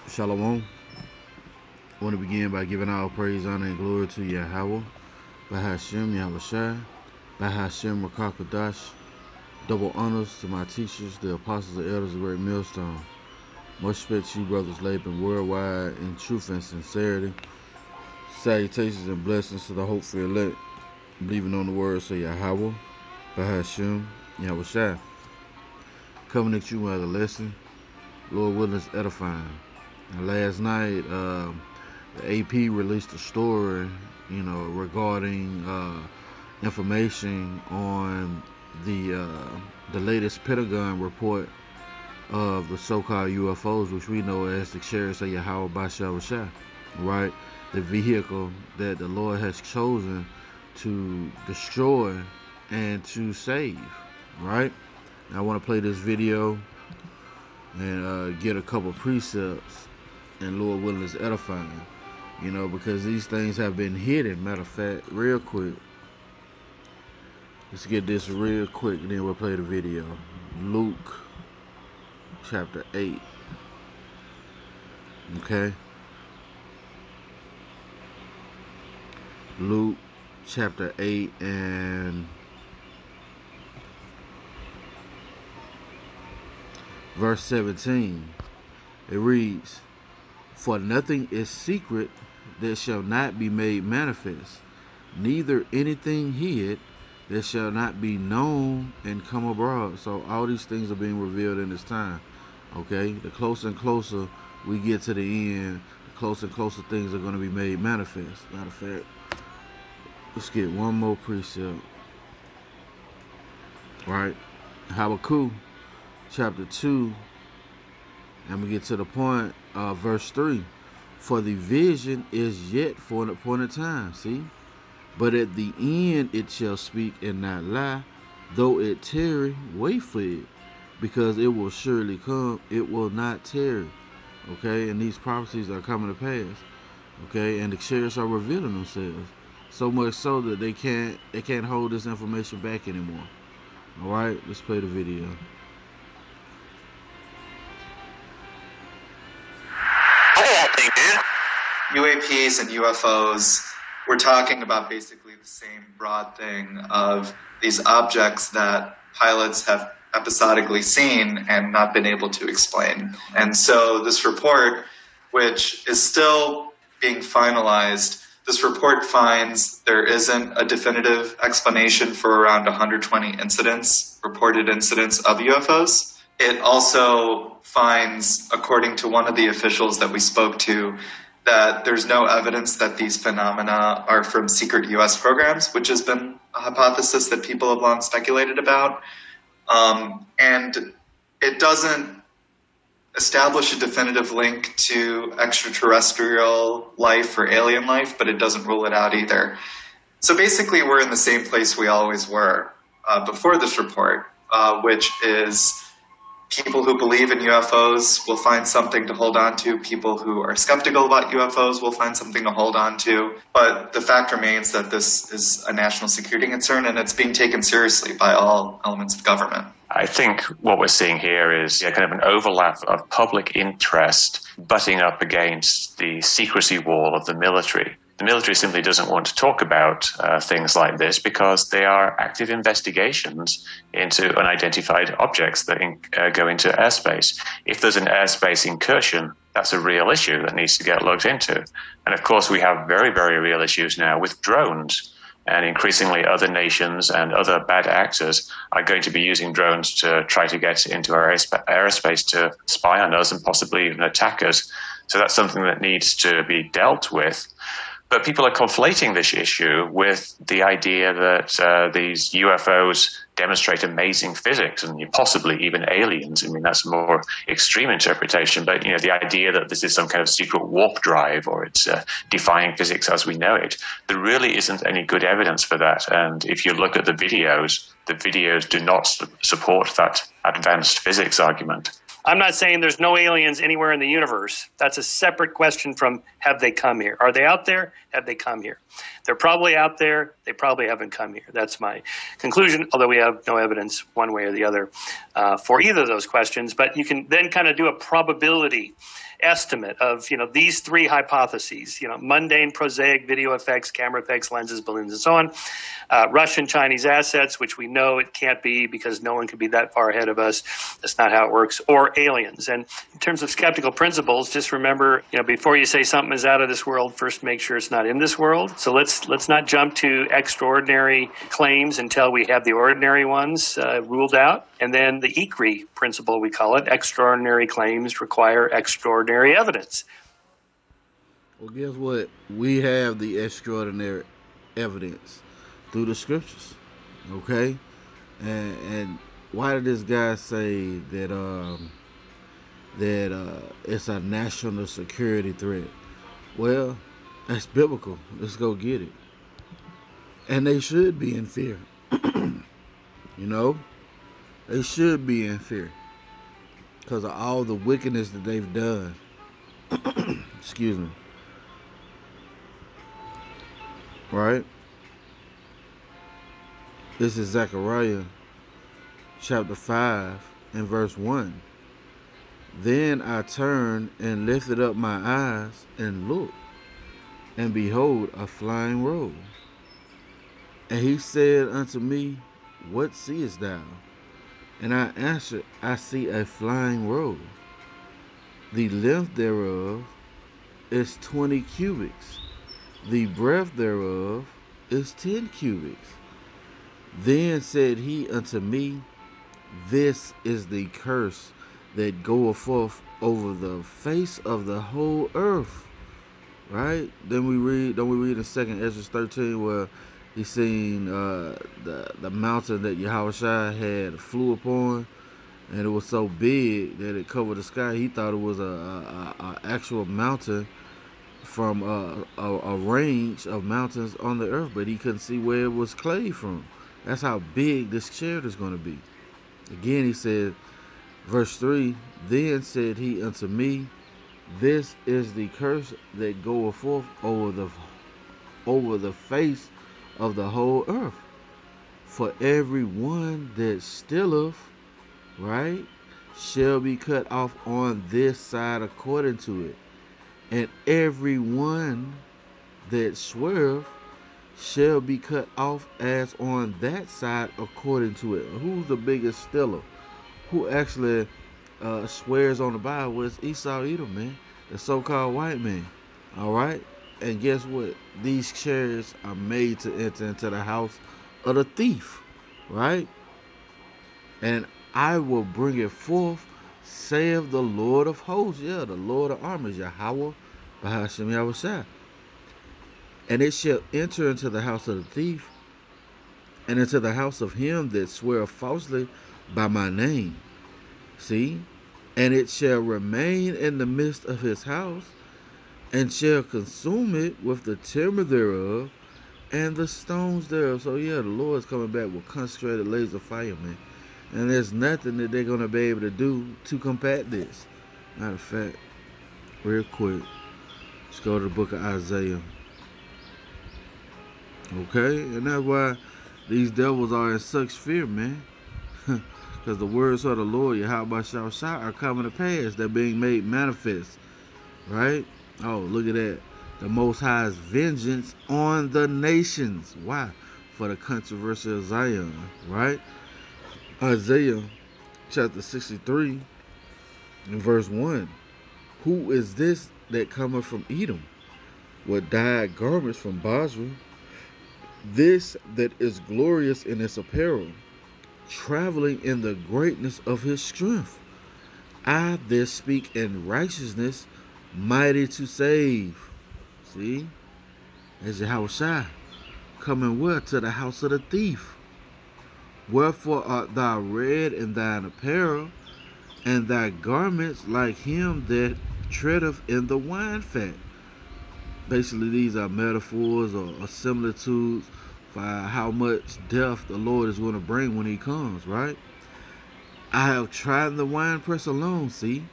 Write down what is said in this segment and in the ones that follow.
Shalom. I want to begin by giving all praise, honor, and glory to Yahawah Bahasham Yahawashi Bahasham Qadash. Double honors to my teachers, the apostles and elders of Great Millstone. Much respect to you, brothers laboring worldwide in truth and sincerity. Salutations and blessings to the hopeful elect, believing on the words of Yahawah Bahasham Yahawashi. Coming at you with a lesson, Lord willing, is edifying. And last night, the AP released a story, regarding information on the latest Pentagon report of the so-called UFOs, which we know as the chariots of Yahawah Bahasham Yahawashi, right? The vehicle that the Lord has chosen to destroy and to save, right? I want to play this video and get a couple precepts, and Lord willing, is edifying, because these things have been hidden. Matter of fact, real quick, let's get this real quick, and then we'll play the video. Luke chapter 8. Okay. Luke chapter 8 and verse 17. It reads, "For nothing is secret that shall not be made manifest, neither anything hid that shall not be known and come abroad." So all these things are being revealed in this time. Okay, the closer and closer we get to the end, the closer and closer things are going to be made manifest. Matter of fact, let's get one more precept. Right, Habakkuk chapter 2, and we get to the point, verse 3. "For the vision is yet for an appointed time," see? "But at the end it shall speak and not lie. Though it tarry, wait for it, because it will surely come, it will not tarry." Okay, and these prophecies are coming to pass. Okay, and the chariots are revealing themselves. So much so that they can't hold this information back anymore. Alright, let's play the video. UAPs and UFOs, we're talking about basically the same broad thing of these objects that pilots have episodically seen and not been able to explain. And so this report, which is still being finalized, this report finds there isn't a definitive explanation for around 120 reported incidents of UFOs. It also finds, according to one of the officials that we spoke to, that there's no evidence that these phenomena are from secret U.S. programs, which has been a hypothesis that people have long speculated about. And it doesn't establish a definitive link to extraterrestrial life or alien life, but it doesn't rule it out either. So basically, we're in the same place we always were before this report, which is people who believe in UFOs will find something to hold on to. People who are skeptical about UFOs will find something to hold on to. But the fact remains that this is a national security concern, and it's being taken seriously by all elements of government. I think what we're seeing here is kind of an overlap of public interest butting up against the secrecy wall of the military. The military simply doesn't want to talk about things like this because they are active investigations into unidentified objects that go into airspace. If there's an airspace incursion, that's a real issue that needs to get looked into. And of course, we have very, very real issues now with drones. And increasingly other nations and other bad actors are going to be using drones to try to get into our airspace to spy on us and possibly even attack us. So that's something that needs to be dealt with. But people are conflating this issue with the idea that these UFOs demonstrate amazing physics and possibly even aliens. I mean, that's a more extreme interpretation. But, the idea that this is some kind of secret warp drive or it's defying physics as we know it, there really isn't any good evidence for that. And if you look at the videos do not support that advanced physics argument. I'm not saying there's no aliens anywhere in the universe. That's a separate question from have they come here. Are they out there? have they come here? They're probably out there. They probably haven't come here. That's my conclusion, although we have no evidence one way or the other for either of those questions. But you can then kind of do a probability estimate of, these three hypotheses, mundane, prosaic video effects, camera effects, lenses, balloons, and so on. Russian, Chinese assets, which we know it can't be because no one could be that far ahead of us. That's not how it works. Or aliens. And in terms of skeptical principles, just remember, before you say something is out of this world, first make sure it's not in this world. So let's not jump to extraordinary claims until we have the ordinary ones ruled out. And then the ECRI principle, we call it, extraordinary claims require extraordinary evidence. Well, guess what? We have the extraordinary evidence through the scriptures, okay? And why did this guy say that it's a national security threat? Well, that's biblical. Let's go get it. And they should be in fear. They should be in fear because of all the wickedness that they've done. Excuse me. Right? This is Zechariah chapter 5 and verse 1. Then I turned and lifted up my eyes and looked, and behold, a flying roll. And he said unto me, What seest thou? And I answered, I see a flying roll. The length thereof is 20 cubits. The breadth thereof is 10 cubits. Then said he unto me, This is the curse that goeth forth over the face of the whole earth. Right? Then we read, don't we read in 2nd Ezra 13 where he seen the mountain that Yahawah had flew upon, and it was so big that it covered the sky. He thought it was a actual mountain from a range of mountains on the earth, but he couldn't see where it was clay from. That's how big this chariot is going to be. Again, he said, verse 3, Then said he unto me, This is the curse that goeth forth over the face of the whole earth. For every one that stealeth, right, shall be cut off on this side according to it. And every one that sweareth shall be cut off as on that side according to it. Who's the biggest stealer? Who actually swears on the Bible? Well, it's Esau Edom, man. The so-called white man. All right? And guess what? These chariots are made to enter into the house of the thief. Right? And I will bring it forth, saith the Lord of hosts. Yeah, the Lord of armies, Yahawah Bahasham Yahawashi. And it shall enter into the house of the thief, and into the house of him that sweareth falsely by my name. See? And it shall remain in the midst of his house, and shall consume it with the timber thereof, and the stones thereof. So yeah, the Lord is coming back with concentrated laser fire, man. And there's nothing that they're going to be able to do to combat this. Matter of fact, real quick, let's go to the book of Isaiah. Okay? And that's why these devils are in such fear, man. Because the words of the Lord, Yahawah Bahasham Yahawashi, are coming to pass. They're being made manifest. Right? Oh, look at that. The Most High's vengeance on the nations. Why? For the controversy of Zion. Right? Isaiah chapter 63 and verse 1. Who is this that cometh from Edom with dyed garments from Basra? This that is glorious in its apparel, traveling in the greatness of his strength. I that speak in righteousness, mighty to save. See? As Yahawah coming where? To the house of the thief. Wherefore art thou red in thine apparel, and thy garments like him that treadeth in the wine fat. Basically, these are metaphors or similitudes for how much death the Lord is going to bring when he comes, right? I have tried the winepress alone, see,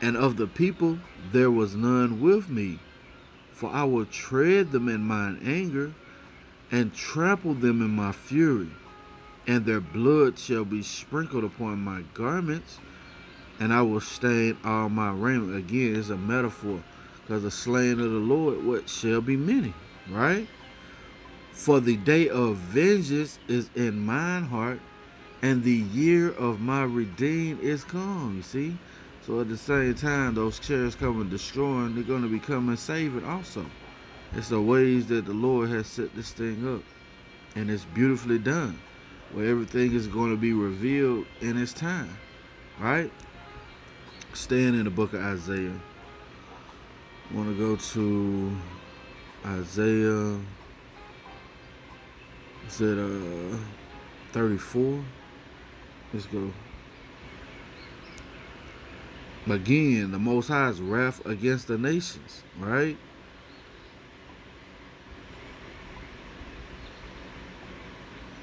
and of the people there was none with me. For I will tread them in mine anger, and trample them in my fury. And their blood shall be sprinkled upon my garments, and I will stain all my raiment. Again, it's a metaphor, because the slain of the Lord, what shall be many, right? For the day of vengeance is in mine heart, and the year of my redeemed is come. You see? So at the same time, those chariots come and destroying, they're going to be coming saving also. It's the ways that the Lord has set this thing up. And it's beautifully done, where everything is going to be revealed in its time. Right? Staying in the book of Isaiah. I want to go to Isaiah. Is it 34? Let's go. Again, the Most High's wrath against the nations, right?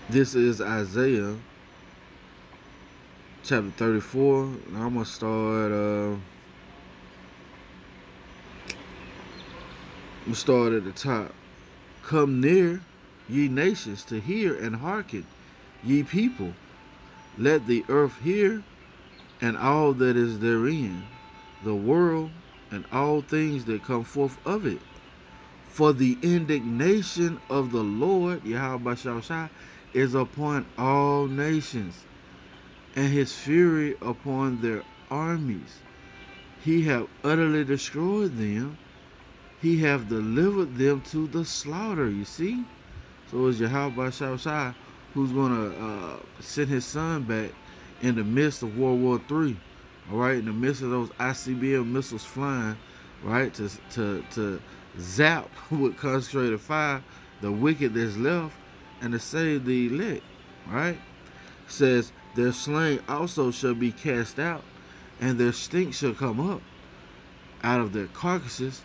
This is Isaiah chapter 34. I'm going to start at the top. Come near, ye nations, to hear and hearken, ye people. Let the earth hear, and all that is therein, the world, and all things that come forth of it. For the indignation of the Lord, Yahawah Bahasham, is upon all nations, and his fury upon their armies. He hath utterly destroyed them. He hath delivered them to the slaughter. You see? So it's Yahawah Bahasham who's going to send his son back in the midst of World War III. All right? In the midst of those ICBM missiles flying, right? To zap with concentrated fire the wicked that's left, and to save the elect, right? It says, their slain also shall be cast out, and their stink shall come up out of their carcasses,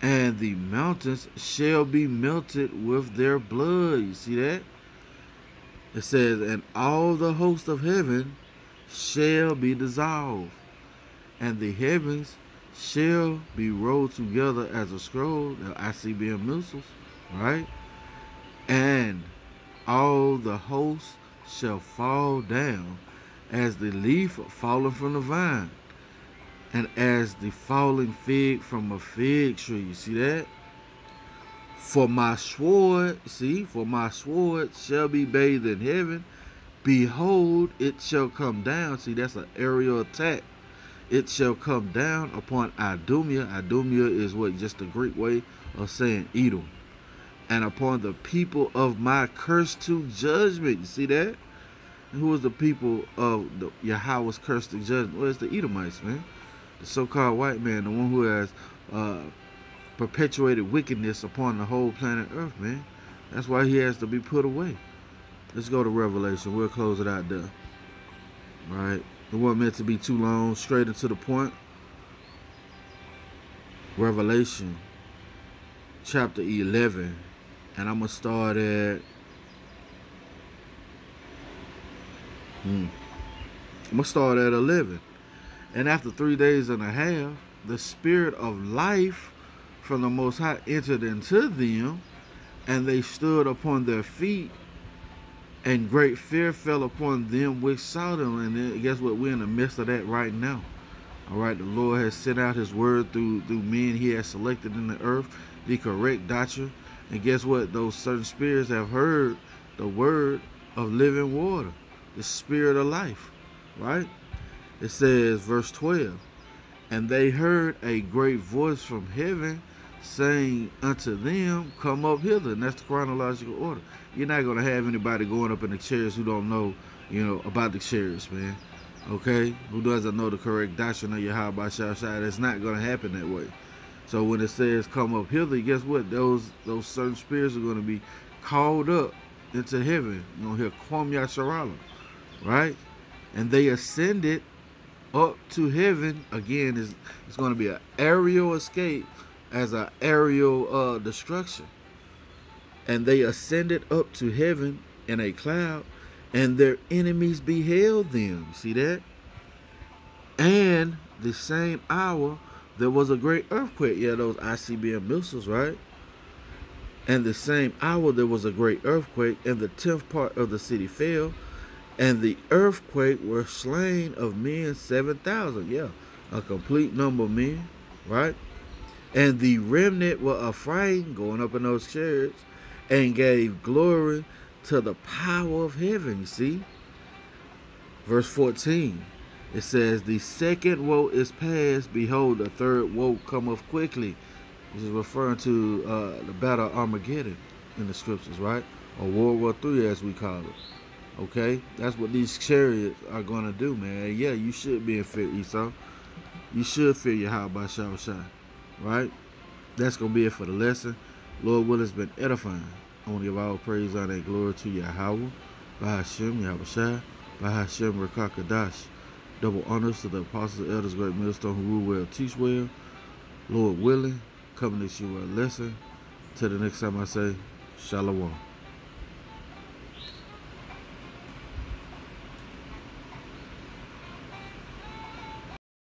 and the mountains shall be melted with their blood. You see that? It says, and all the host of heaven shall be dissolved, and the heavens shall be rolled together as a scroll, the ICBM missiles, right? And all the hosts shall fall down as the leaf falling from the vine, and as the falling fig from a fig tree. You see that? For my sword, see, for my sword shall be bathed in heaven. Behold, it shall come down. See, that's an aerial attack. It shall come down upon Idumea. Idumea is what? Just the Greek way of saying Edom. And upon the people of my curse to judgment. You see that? And who is the people of the Yahawah's curse to judgment? Well, it's the Edomites, man. The so-called white man, the one who has perpetuated wickedness upon the whole planet Earth, man. That's why he has to be put away. Let's go to Revelation. We'll close it out there. All right. It wasn't meant to be too long. Straight into the point. Revelation chapter 11. And I'm going to start at... I'm going to start at 11. And after 3 days and a half, the spirit of life from the Most High entered into them, and they stood upon their feet, and great fear fell upon them which saw them. And then, guess what? We're in the midst of that right now. All right, the Lord has sent out his word through men he has selected in the earth, the correct doctrine. And guess what? Those certain spirits have heard the word of living water, the spirit of life, right? It says, verse 12, and they heard a great voice from heaven saying unto them, come up hither. And that's the chronological order. You're not going to have anybody going up in the chairs who don't know, about the chairs, man. Okay? Who doesn't know the correct doctrine of Yahawah Bahasham. It's not going to happen that way. So when it says come up hither, guess what? Those certain spirits are going to be called up into heaven. You're going to hear Kwam Yasharala, right? And they ascended up to heaven. Again, it's going to be an aerial escape as an aerial destruction. And they ascended up to heaven in a cloud, and their enemies beheld them. See that? And the same hour there was a great earthquake. Yeah, those ICBM missiles, right? And the same hour there was a great earthquake, and the 10th part of the city fell, and the earthquake were slain of men 7,000. Yeah, a complete number of men, right? And the remnant were afraid, going up in those chariots, and gave glory to the power of heaven. You see? Verse 14, it says, the second woe is past, behold, the third woe cometh quickly. This is referring to the battle of Armageddon in the scriptures, right? Or World War III, as we call it. Okay? That's what these chariots are going to do, man. Yeah, you should be in fear, Esau. You should fear Yahawah Bahasham Yahawashi, right? That's going to be it for the lesson. Lord willing, it's been edifying. I want to give all praise, honor, and glory to Yahawah Bahasham Yahawashi Bahasham, Qadash. Double honors to the apostles, elders, great millstone who rule well, teach well. Lord willing, coming to you a lesson. Till the next time I say, Shalom.